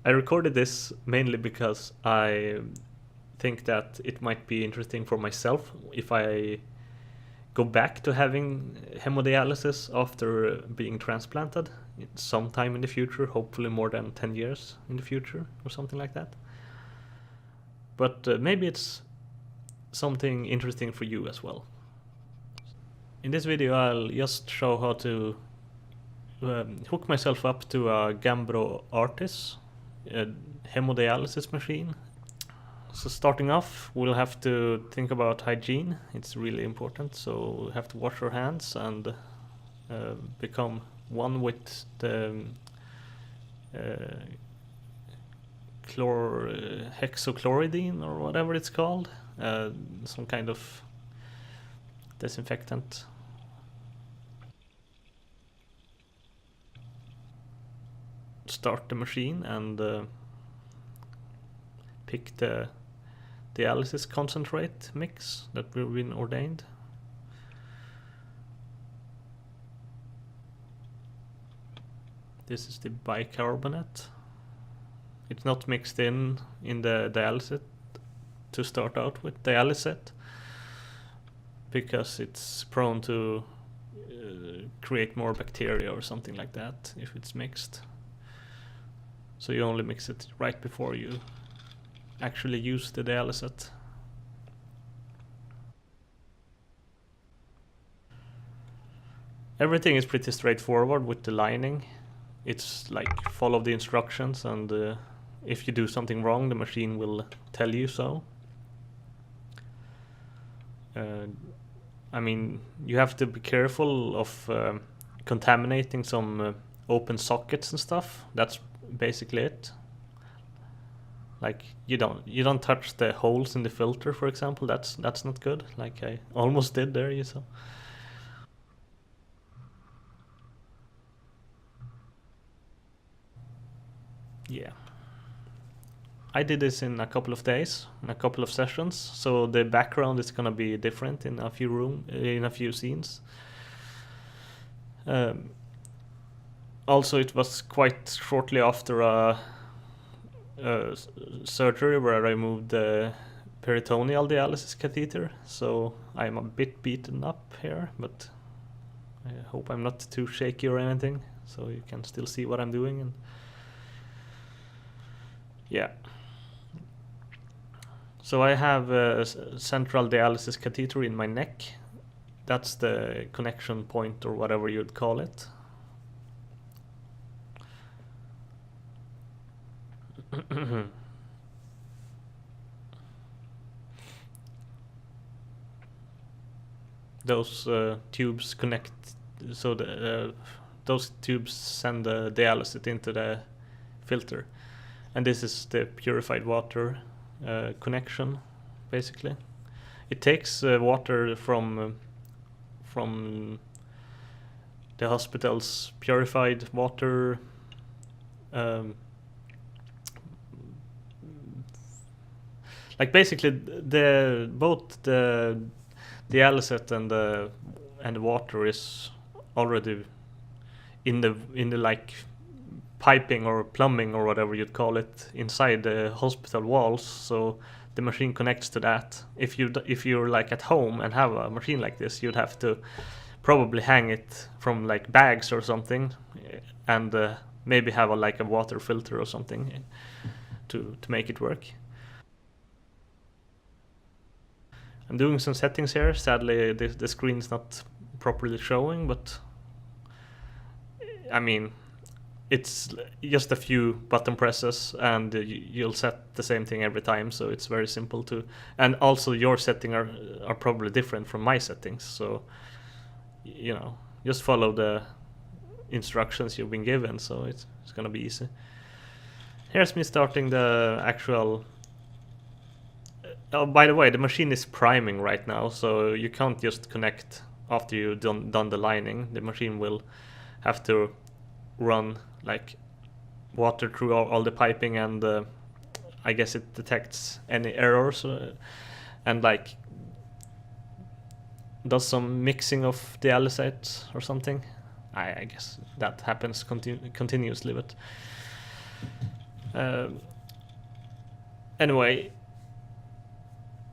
I recorded this mainly because I think that it might be interesting for myself if I go back to having hemodialysis after being transplanted sometime in the future, hopefully more than 10 years in the future or something like that. But maybe it's something interesting for you as well. In this video I'll just show how to hook myself up to a Gambro Artis, a hemodialysis machine. So starting off, we'll have to think about hygiene. It's really important, so we'll have to wash our hands and become one with the Chlorhexidine or whatever it's called, some kind of disinfectant. Start the machine and pick the dialysis concentrate mix that we've been ordained. This is the bicarbonate. It's not mixed in the dialysis to start out with dialysate because it's prone to create more bacteria or something like that if it's mixed. So you only mix it right before you actually use the dialysate. Everything is pretty straightforward with the lining. It's like follow the instructions, and if you do something wrong, the machine will tell you so. I mean, you have to be careful of contaminating some open sockets and stuff. That's basically it. Like you don't touch the holes in the filter, for example. That's not good. Like I almost did there, you saw. Yeah. I did this in a couple of days, in a couple of sessions, so the background is gonna be different in a few scenes. Also, it was quite shortly after a surgery where I removed the peritoneal dialysis catheter, so I'm a bit beaten up here, but I hope I'm not too shaky or anything, so you can still see what I'm doing. And yeah. So I have a central dialysis catheter in my neck. That's the connection point or whatever you'd call it. Those tubes connect, so those tubes send the dialysate into the filter, and this is the purified water connection. Basically, it takes water from the hospital's purified water. Like basically, both the dialysate and the water is already in the like piping or plumbing or whatever you'd call it inside the hospital walls. So the machine connects to that. If you're like at home and have a machine like this, you'd have to probably hang it from like bags or something, and maybe have like a water filter or something to make it work. I'm doing some settings here. Sadly, the screen is not properly showing, but I mean, it's just a few button presses, and you'll set the same thing every time. So it's very simple to. And also, your settings are probably different from my settings. So you know, just follow the instructions you've been given. So it's gonna be easy. Here's me starting the actual. Oh, by the way, the machine is priming right now, so you can't just connect after you've done the lining. The machine will have to run like water through all the piping, and I guess it detects any errors and like does some mixing of dialysate or something. I guess that happens continuously, but Anyway,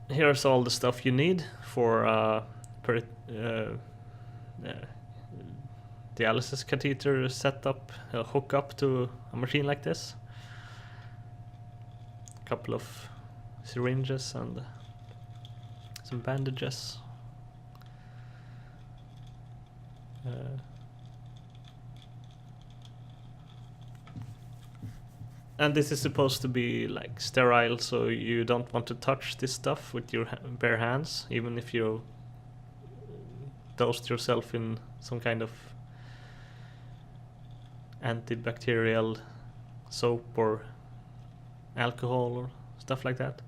here's all the stuff you need for dialysis catheter setup, hook up to a machine like this. A couple of syringes and some bandages. And this is supposed to be like sterile, so you don't want to touch this stuff with your bare hands, even if you dosed yourself in some kind of antibacterial soap or alcohol or stuff like that.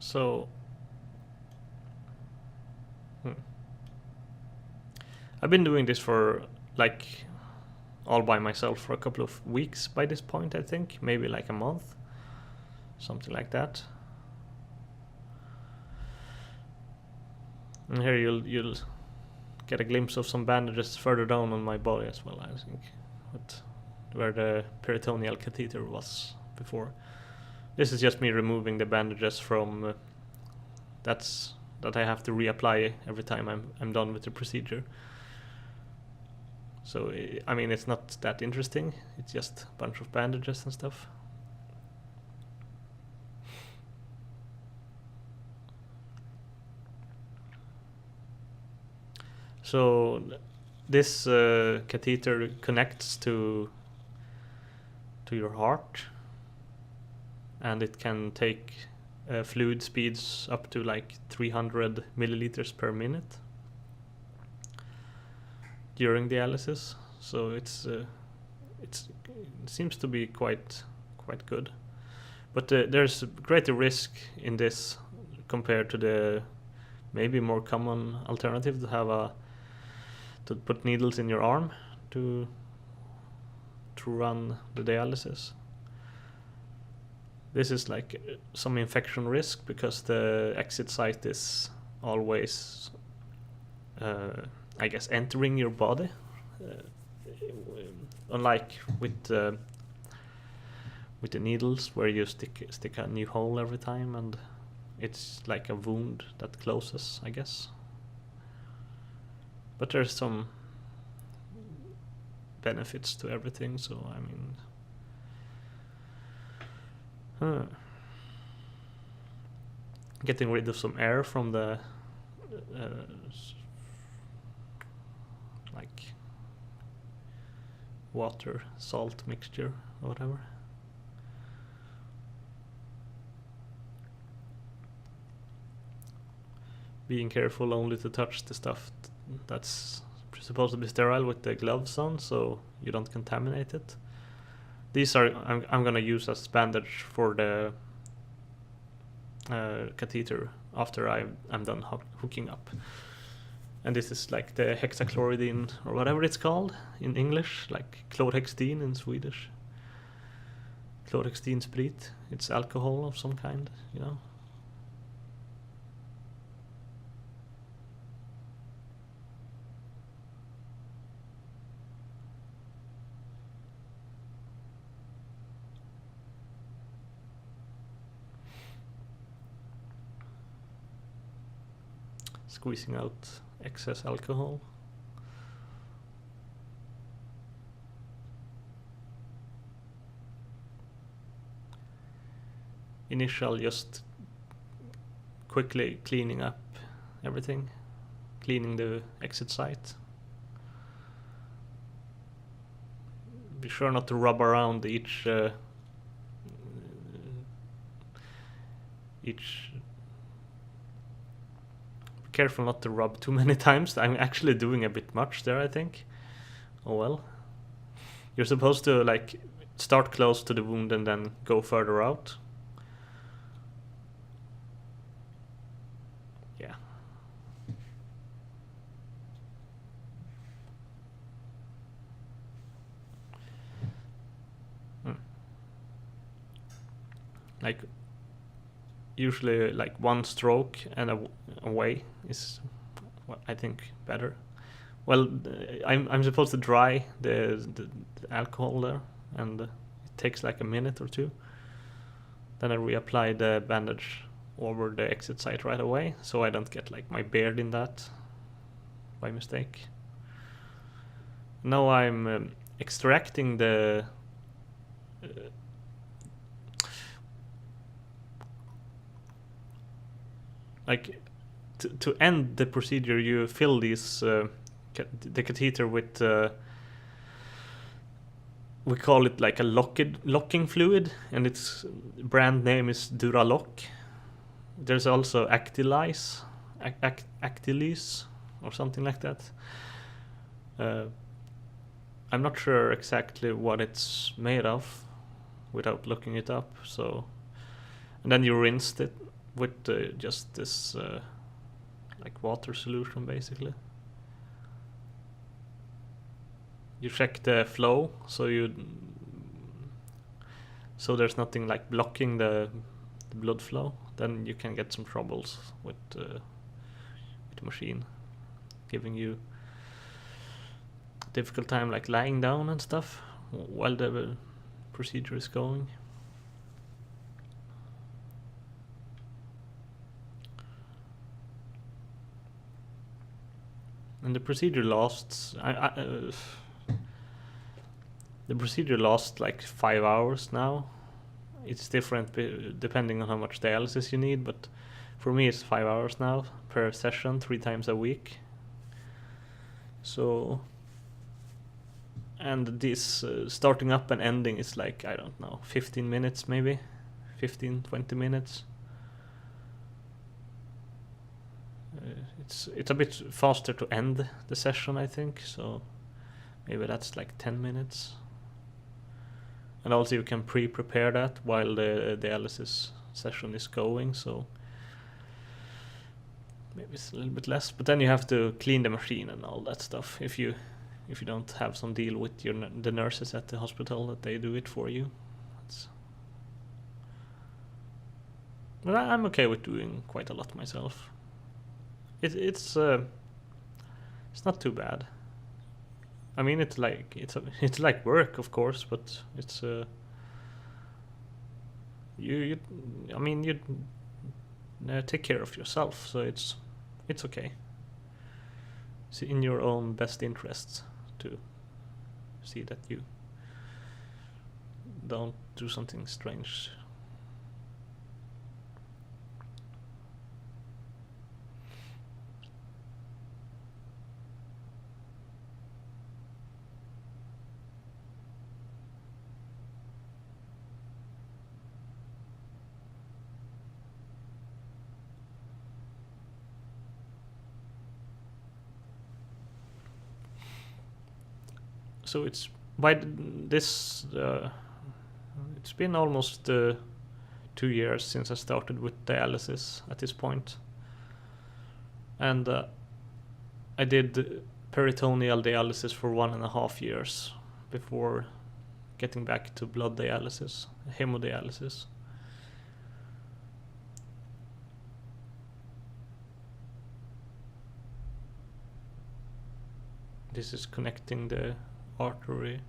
So I've been doing this for like all by myself for a couple of weeks by this point, I think, maybe like a month, something like that. And here you'll get a glimpse of some bandages further down on my body as well, I think, where the peritoneal catheter was before. This is just me removing the bandages from that I have to reapply every time I'm done with the procedure. So I mean, it's not that interesting. It's just a bunch of bandages and stuff. So this catheter connects to your heart, and it can take fluid speeds up to like 300 milliliters per minute during dialysis. So it seems to be quite good, but there's greater risk in this compared to the maybe more common alternative to put needles in your arm to run the dialysis. This is like some infection risk because the exit site is always, I guess, entering your body. Unlike with the needles, where you stick a new hole every time, and it's like a wound that closes, I guess. But there's some benefits to everything, so I mean, getting rid of some air from the like water salt mixture or whatever. Being careful only to touch the stuff that's supposed to be sterile with the gloves on, so you don't contaminate it. These are I'm gonna use as bandage for the catheter after I'm done hooking up. And this is like the hexachloroidine or whatever it's called in English, like Chlorhexidine in Swedish. Chlorhexidine sprit. It's alcohol of some kind, you know. Squeezing out excess alcohol. Initial, just quickly cleaning up everything, cleaning the exit site. Be sure not to rub around each careful not to rub too many times. I'm actually doing a bit much there, I think. Oh well. You're supposed to like start close to the wound and then go further out. Yeah. like usually like one stroke and away is what I think better. Well, I'm supposed to dry the alcohol there, and it takes like a minute or two. Then I reapply the bandage over the exit site right away, so I don't get like my beard in that by mistake. Now I'm extracting the like to end the procedure, you fill these the catheter with we call it like a locking fluid, and its brand name is Duralock. There's also Actilise or something like that. I'm not sure exactly what it's made of without looking it up. So, and then you rinsed it with just this like water solution basically. You check the flow, so there's nothing like blocking the blood flow. Then you can get some troubles with the machine, giving you a difficult time like lying down and stuff while the procedure is going. And the procedure lasts. The procedure lasts like 5 hours now. It's different depending on how much dialysis you need, but for me it's 5 hours now per session, 3 times a week. So, and this starting up and ending is like, I don't know, 15 minutes maybe, 15-20 minutes. It's a bit faster to end the session, I think, so maybe that's like 10 minutes. And also you can pre-prepare that while the dialysis session is going, so maybe it's a little bit less. But then you have to clean the machine and all that stuff if you don't have some deal with the nurses at the hospital that they do it for you. But I'm okay with doing quite a lot myself. It's not too bad. I mean, it's like work, of course, but it's you take care of yourself, so it's okay. It's in your own best interests to see that you don't do something strange. So it's it's been almost 2 years since I started with dialysis at this point, and I did peritoneal dialysis for 1.5 years before getting back to blood dialysis, hemodialysis. This is connecting the artery.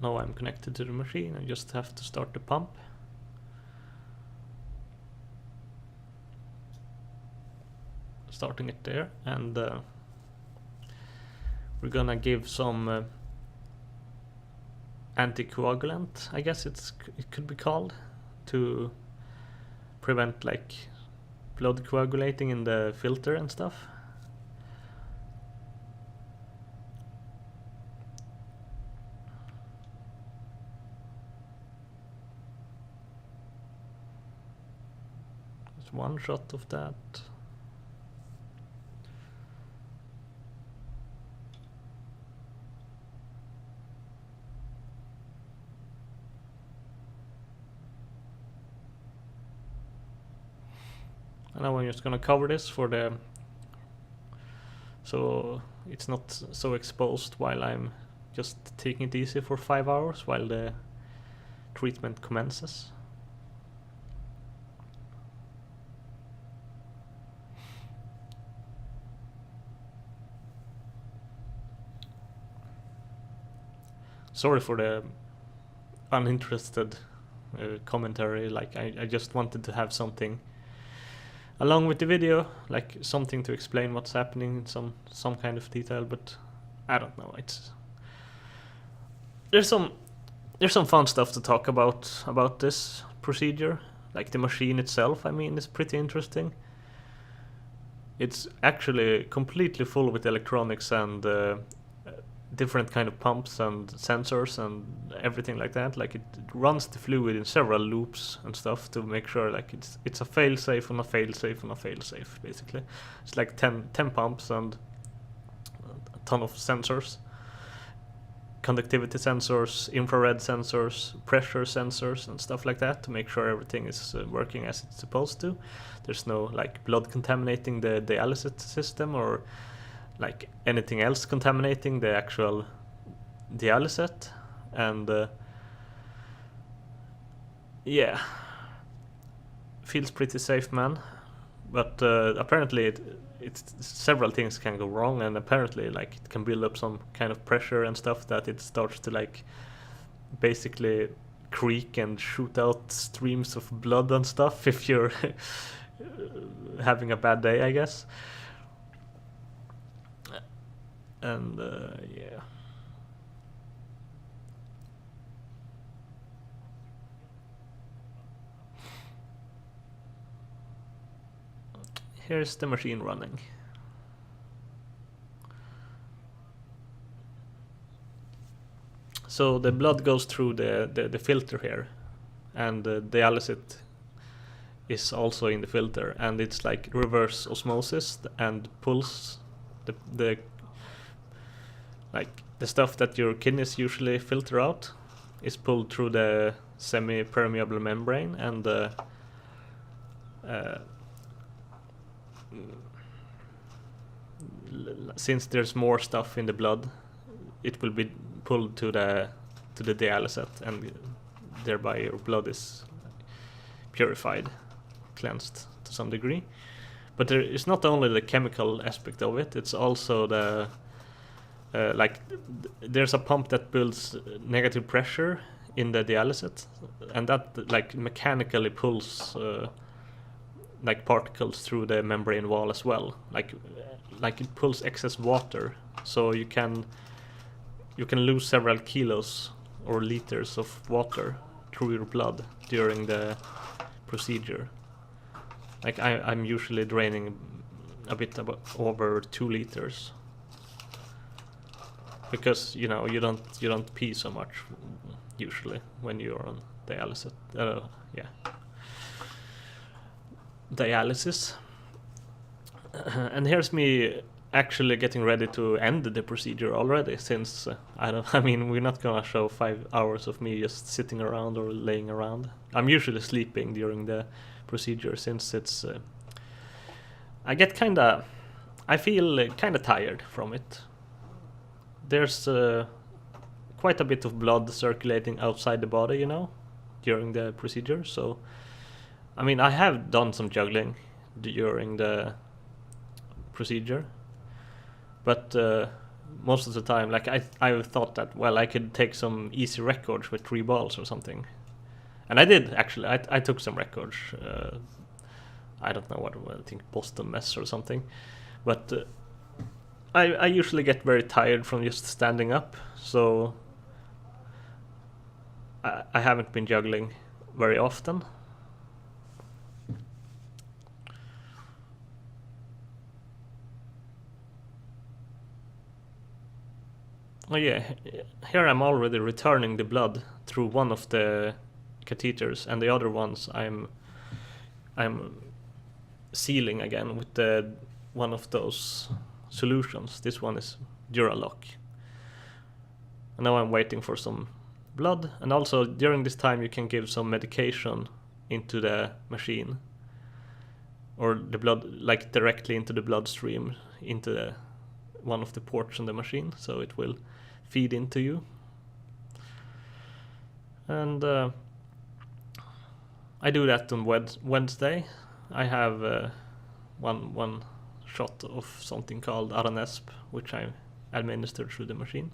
Now I'm connected to the machine. I just have to start the pump. Starting it there, and we're gonna give some anticoagulant, I guess it could be called, to prevent like blood coagulating in the filter and stuff. There's one shot of that. And now I'm just gonna cover this for the, so it's not so exposed while I'm just taking it easy for 5 hours while the treatment commences. Sorry for the uninterested commentary, like I just wanted to have something along with the video, like something to explain what's happening in some kind of detail, but I don't know, there's some fun stuff to talk about this procedure. Like the machine itself, I mean, is pretty interesting. It's actually completely full with electronics and different kind of pumps and sensors and everything like that. Like it runs the fluid in several loops and stuff to make sure like it's a fail-safe and a fail-safe and a fail-safe, basically. It's like 10 pumps and a ton of sensors. Conductivity sensors, infrared sensors, pressure sensors and stuff like that to make sure everything is working as it's supposed to. There's no like blood contaminating the dialysis system or like anything else contaminating the actual dialysis. And yeah, feels pretty safe, man. But apparently it's several things can go wrong, and apparently like it can build up some kind of pressure and stuff that it starts to like basically creak and shoot out streams of blood and stuff if you're having a bad day, I guess. And yeah. Here's the machine running. So the blood goes through the filter here, and the dialysis is also in the filter, and it's like reverse osmosis and pulls the like the stuff that your kidneys usually filter out is pulled through the semi-permeable membrane, and since there's more stuff in the blood, it will be pulled to the dialysis, and thereby your blood is purified, cleansed to some degree. But there is not only the chemical aspect of it, it's also the like there's a pump that builds negative pressure in the dialysis, and that like mechanically pulls like particles through the membrane wall as well, like it pulls excess water, so you can lose several kilos or liters of water through your blood during the procedure. Like I'm usually draining a bit over 2 liters, because you know you don't pee so much usually when you're on dialysis. Dialysis. And here's me actually getting ready to end the procedure already, since I mean we're not gonna show 5 hours of me just sitting around or laying around. I'm usually sleeping during the procedure, since it's I feel kinda tired from it. There's quite a bit of blood circulating outside the body, you know, during the procedure. So I mean, I have done some juggling during the procedure, but most of the time, like I thought that, well, I could take some easy records with 3 balls or something, and I did actually. I took some records. I don't know what, I think Boston Mess or something, but I usually get very tired from just standing up, so I haven't been juggling very often. Oh yeah, here I'm already returning the blood through one of the catheters, and the other ones I'm sealing again with one of those solutions. This one is Duralock. And now I'm waiting for some blood, and also during this time you can give some medication into the machine. or the blood, like directly into the bloodstream, into one of the ports on the machine, so it will feed into you. And I do that on Wednesday. I have one shot of something called Aranesp, which I administered through the machine.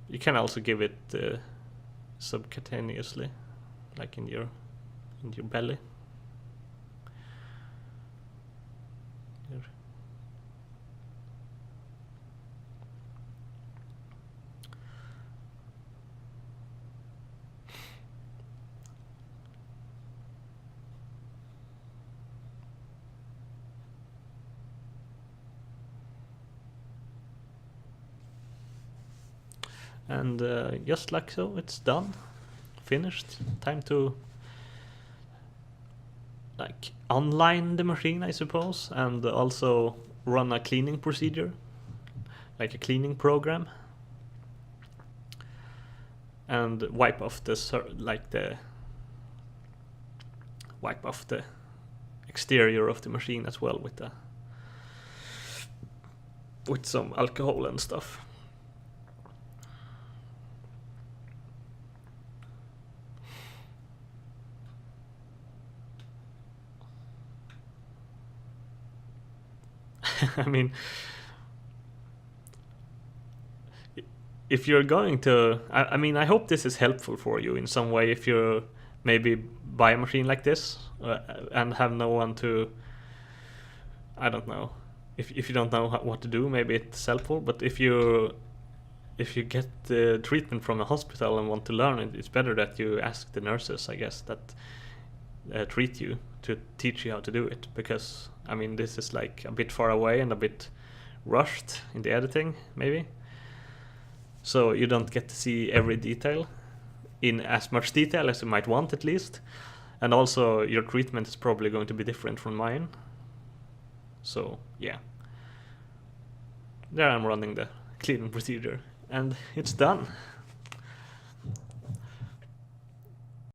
You can also give it subcutaneously, like in your belly. Here. And just like so, it's done, finished. Time to like online the machine, I suppose, and also run a cleaning procedure, like a cleaning program, and wipe off the exterior of the machine as well with some alcohol and stuff. I mean, if you're going to, I mean, I hope this is helpful for you in some way. If you maybe buy a machine like this and have no one to, I don't know, if you don't know what to do, maybe it's helpful. But if you get the treatment from a hospital and want to learn it, it's better that you ask the nurses, I guess, that treat you, to teach you how to do it, because I mean, this is like a bit far away and a bit rushed in the editing, maybe. So you don't get to see every detail in as much detail as you might want, at least. And also your treatment is probably going to be different from mine. So yeah, there I'm running the cleaning procedure, and it's done.